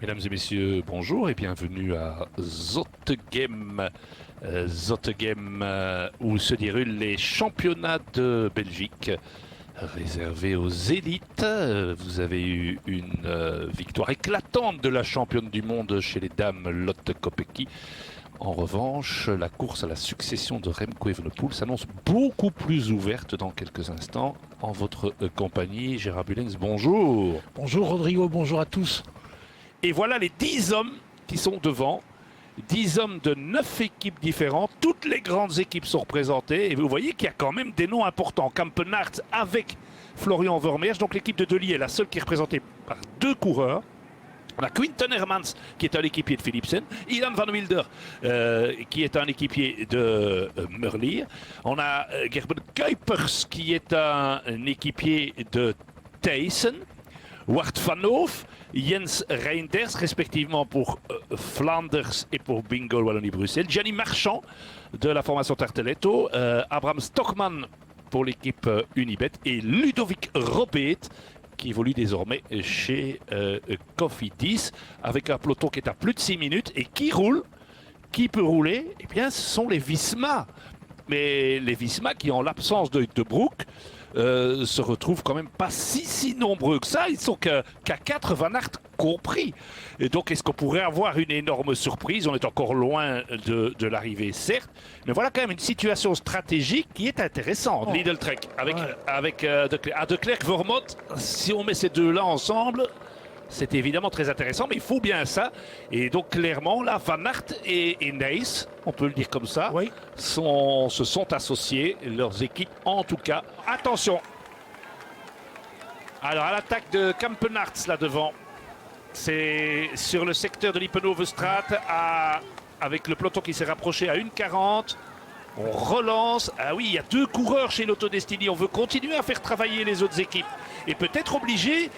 Mesdames et messieurs, bonjour et bienvenue à Zottegem. Zottegem, où se déroulent les championnats de Belgique réservés aux élites. Vous avez eu une victoire éclatante de la championne du monde chez les dames, Lotte Kopecky. En revanche, la course à la succession de Remco Evenepoel s'annonce beaucoup plus ouverte dans quelques instants. En votre compagnie, Gérard Bullens, bonjour. Bonjour Rodrigo, bonjour à tous. Et voilà les 10 hommes qui sont devant. 10 hommes de 9 équipes différentes. Toutes les grandes équipes sont représentées. Et vous voyez qu'il y a quand même des noms importants. Kampenaerts avec Florian Vermeersch. Donc l'équipe de Dely est la seule qui est représentée par 2 coureurs. On a Quinten Hermans qui est un équipier de Philipsen, Ilan van Wilder qui est un équipier de Merlier. On a Gerben Kuipers qui est un équipier de Thijssen. Wart van Hoof, Jens Reinders, respectivement pour Flanders et pour Bingo Wallonie-Bruxelles. Gianni Marchand de la formation Tarteletto. Abraham Stockmann pour l'équipe Unibet. Et Ludovic Robet qui évolue désormais chez Cofidis avec un peloton qui est à plus de 6 minutes et qui roule. Qui peut rouler? Eh bien, ce sont les Visma. Mais les Visma qui, en l'absence de Broek, se retrouvent quand même pas si nombreux que ça. Ils sont qu'à 4, Van Aert compris. Et donc, est-ce qu'on pourrait avoir une énorme surprise? On est encore loin de l'arrivée, certes. Mais voilà quand même une situation stratégique qui est intéressante. Oh. Lidl Trek avec De Klerk. À De Klerk, Vermont, si on met ces deux-là ensemble, c'est évidemment très intéressant, mais il faut bien ça. Et donc clairement, là, Van Aert et Nys, on peut le dire comme ça, Oui. se sont associés, leurs équipes en tout cas. Attention. Alors à l'attaque de Kampenaerts là devant, c'est sur le secteur de l'Ippenhovenstraat avec le peloton qui s'est rapproché à 1,40. On relance. Ah oui, il y a 2 coureurs chez l'Autodestiny. On veut continuer à faire travailler les autres équipes. Et peut-être obliger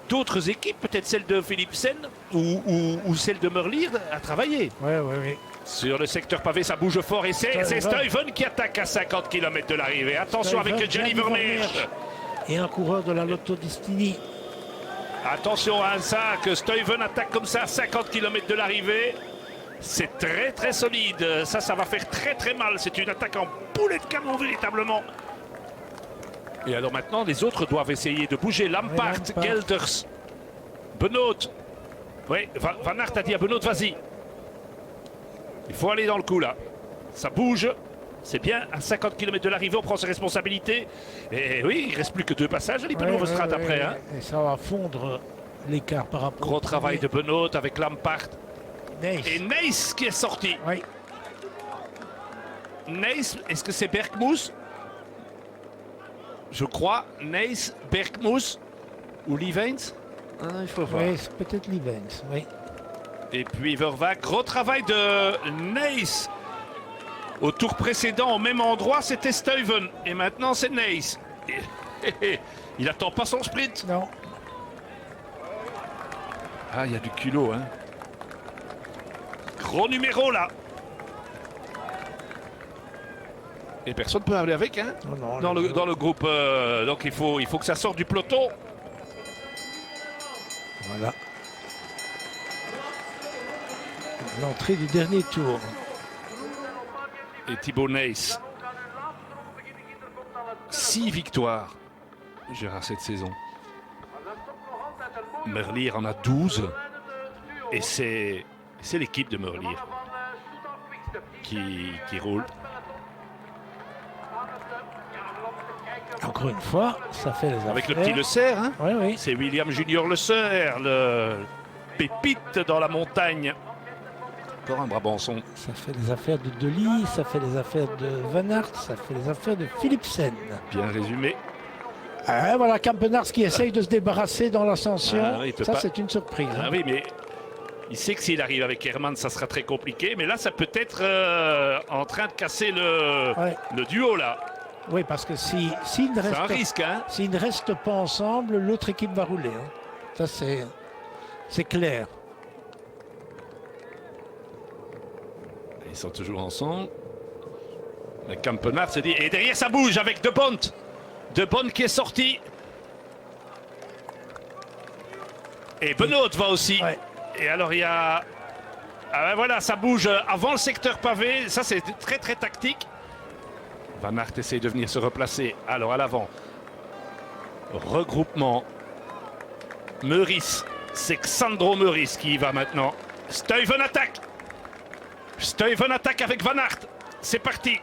d'autres équipes, peut-être celle de Philipsen ou celle de Merlier, à travailler. Oui. Sur le secteur pavé, ça bouge fort. Et c'est Stuyven qui attaque à 50 km de l'arrivée. Attention Stuyven, avec Gianni Vermeersch. Et un coureur de la Lotto Destiny. Attention à ça, que Stuyven attaque comme ça à 50 km de l'arrivée. C'est très solide. Ça va faire très mal. C'est une attaque en boulet de canon véritablement. Et alors maintenant, les autres doivent essayer de bouger. Lampaert, Gelders, Benoot. Oui, Van Aert a dit à Benoot, vas-y. Il faut aller dans le coup là. Ça bouge. C'est bien. À 50 km de l'arrivée, on prend ses responsabilités. Et oui, il ne reste plus que 2 passages à l'Ippenhovenstraat après. Hein. Et ça va fondre l'écart par rapport. Gros travail de Benoot avec Lampaert. Nys. Et Nys qui est sorti. Oui. Nys, est-ce que c'est Bergmoes? Je crois. Nys, Bergmoes ou Lievens? Il faut voir. Oui, c'est peut-être Lievens. Oui. Et puis Vervac, gros travail de Nys. Au tour précédent, au même endroit, c'était Stuyven. Et maintenant, c'est Nys. Il attend pas son sprint. Non. Ah, il y a du culot, hein. Gros numéro, là. Et personne ne peut aller avec, hein. Non, Dans le groupe. Donc, il faut que ça sorte du peloton. Voilà. L'entrée du dernier tour. Et Thibaut Nys. 6 victoires, Gérard, cette saison. Merlier en a 12. Et c'est l'équipe de Merlier qui roule. Encore une fois, ça fait les affaires. Avec le petit Le Serre, hein. Oui. C'est William Junior Le Serre, le pépite dans la montagne. Encore un Brabançon. Ça fait les affaires de Dely, ça fait les affaires de Van Aert, ça fait les affaires de Philipsen. Bien résumé. Ah, voilà Kampenaerts qui essaye de se débarrasser dans l'ascension. Ah, il peut ça, pas. c'est une surprise. Ah oui, mais il sait que s'il arrive avec Herman, ça sera très compliqué. Mais là, ça peut être en train de casser le duo, là. Oui, parce que s'ils ne, C'est un risque, hein. ne restent pas ensemble, l'autre équipe va rouler. Hein. Ça, c'est clair. Ils sont toujours ensemble. Mais Kampenaerts se dit. Et derrière, ça bouge avec De Bont. De Bont qui est sorti. Et Benoît va aussi. Ouais. Et alors il y a... Ah ben voilà, ça bouge avant le secteur pavé. Ça c'est très très tactique. Van Aert essaie de venir se replacer. Alors à l'avant. Regroupement. Meurice. C'est Xandro Meurice qui y va maintenant. Stuyven attaque. Stuyven attaque avec Van Aert. C'est parti.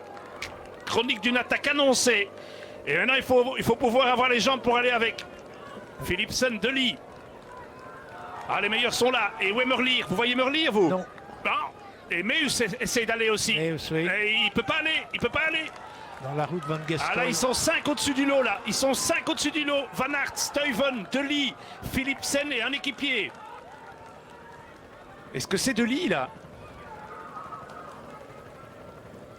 Chronique d'une attaque annoncée. Et maintenant il faut pouvoir avoir les jambes pour aller avec. Philipsen, De Lie. Ah, les meilleurs sont là. Et où est Merlier? Vous voyez Merlier, vous? Non. Non. Et Meus essaye d'aller aussi. Meus, oui. Et il peut pas aller. Il peut pas aller. Dans la route Van Gestel. Ah là, ils sont 5 au-dessus du lot, là. Ils sont 5 au-dessus du lot. Van Aert, Stuyven, De Lie, Philipsen et un équipier. Est-ce que c'est De Lie, là?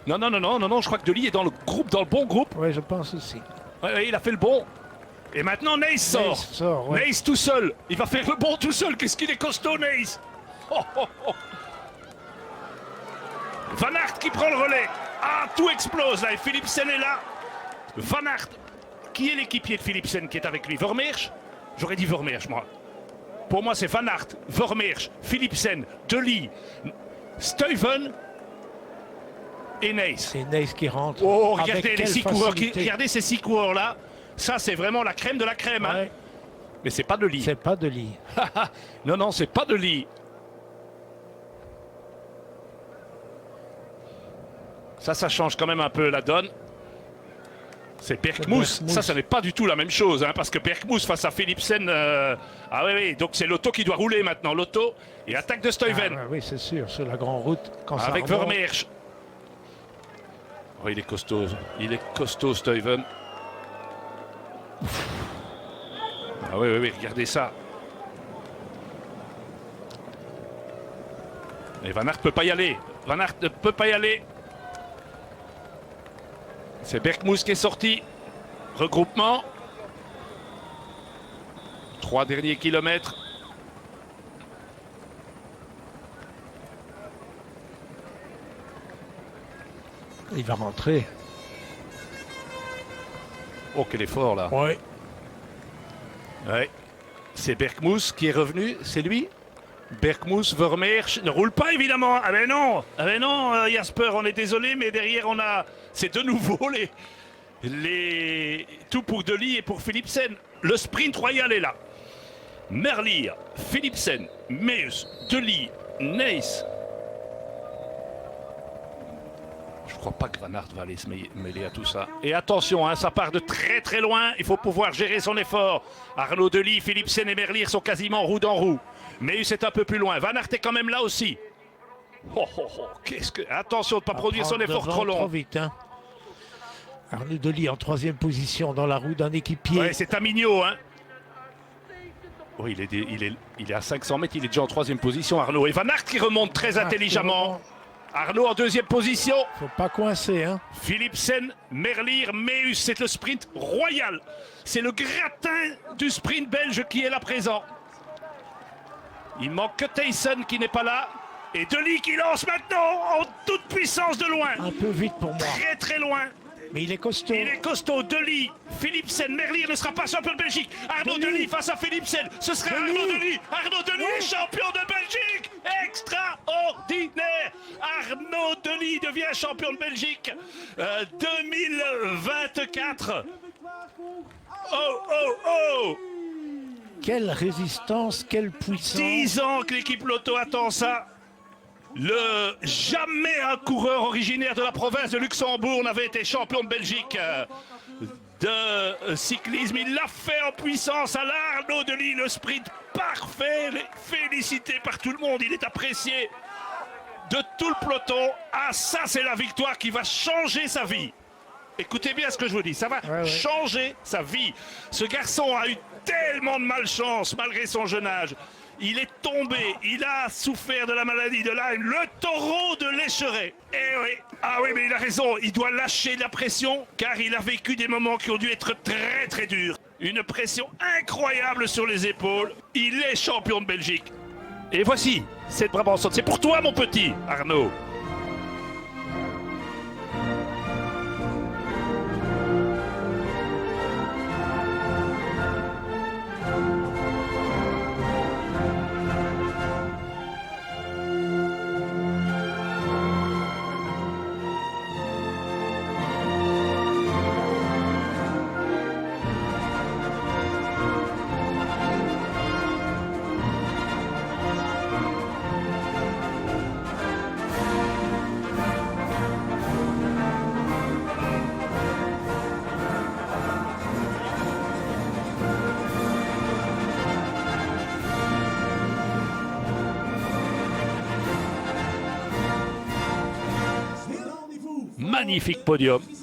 Non, je crois que De Lie est dans le groupe, dans le bon groupe. Oui, je pense aussi. Ouais, il a fait le bon. Et maintenant, Neis sort. Neis sort, ouais. Neis tout seul. Il va faire le bon tout seul. Qu'est-ce qu'il est costaud, Neis. Oh, oh, oh. Van Aert qui prend le relais. Ah, tout explose là. Et Philipsen est là. Van Aert. Qui est l'équipier de Philipsen qui est avec lui? Vermeersch? J'aurais dit Vermeersch, moi. Pour moi, c'est Van Aert, Vermeersch, Philipsen, De Lie, Stuyven et Neis. C'est Neis qui rentre. Oh, Avec regardez les quelle 6 coureurs. facilité. Regardez ces 6 coureurs là. Ça, c'est vraiment la crème de la crème. Hein. Ouais. Mais c'est pas De Lie. C'est pas De Lie. Non, c'est pas De Lie. Ça change quand même un peu la donne. C'est Berkmoes. Ça n'est pas du tout la même chose. Hein, parce que Berkmoes face à Philipsen... Ah oui, donc c'est Lotto qui doit rouler maintenant. Lotto et attaque de Stuyven. Ah, oui, c'est sûr. Sur la grande route, quand ça Avec remonte. Vermeersch. Oh, il est costaud. Il est costaud, Stuyven. Ah oui, regardez ça. Et Van Aert ne peut pas y aller. Van Aert ne peut pas y aller. C'est Berkmoes qui est sorti. Regroupement. 3 derniers kilomètres. Il va rentrer. Oh, quel effort là. Oui. Ouais. C'est Berkmoes qui est revenu. C'est lui. Berkmoes, Vermeersch ne roule pas évidemment. Ah ben non, Jasper, on est désolé, mais derrière on a, c'est de nouveau les tout pour De Lie et pour Philipsen. Le sprint royal est là. Merlier, Philipsen, Meus, De Lie, Neis. Je crois pas que Van Aert va aller se mêler à tout ça. Et attention, hein, ça part de très très loin. Il faut pouvoir gérer son effort. Arnaud De Lie, Philipsen et Merlier sont quasiment roue dans roue. Meus est un peu plus loin. Van Aert est quand même là aussi. Qu'est-ce que... Attention de ne pas produire son effort trop long. Trop vite, hein. Arnaud De Lie en 3e position dans la roue d'un équipier. Ouais, c'est Amigno, hein. Oh, il est à 500 mètres, il est déjà en 3e position, Arnaud. Et Van Aert qui remonte très intelligemment. Arnaud en 2e position. Faut pas coincer, hein. Philipsen, Merlier, Meus, c'est le sprint royal. C'est le gratin du sprint belge qui est là présent. Il manque que Thijssen qui n'est pas là. Et De Lie qui lance maintenant en toute puissance de loin. Un peu vite pour moi. Très très loin. Mais il est costaud. Il est costaud. De Lie, Philipsen, Merlier ne sera pas champion de Belgique. Arnaud De Lie face à Philipsen. Ce sera Arnaud De Lie. Arnaud De Lie est champion de Belgique. Extraordinaire. Arnaud De Lie devient champion de Belgique 2024. Oh. Quelle résistance, quelle puissance. 10 ans que l'équipe Lotto attend ça. Jamais un coureur originaire de la province de Luxembourg n'avait été champion de Belgique de cyclisme. Il l'a fait en puissance à l'Arnaud De Lie, le sprint parfait, félicité par tout le monde. Il est apprécié de tout le peloton. Ah, ça c'est la victoire qui va changer sa vie. Écoutez bien ce que je vous dis, ça va changer sa vie. Ce garçon a eu tellement de malchance malgré son jeune âge. Il est tombé, il a souffert de la maladie de Lyme, le taureau de l'Écheret. Eh oui, ah oui, mais il a raison, il doit lâcher la pression car il a vécu des moments qui ont dû être très très durs. Une pression incroyable sur les épaules. Il est champion de Belgique. Et voici cette Brabançonne. C'est pour toi mon petit Arnaud. magnifique podium.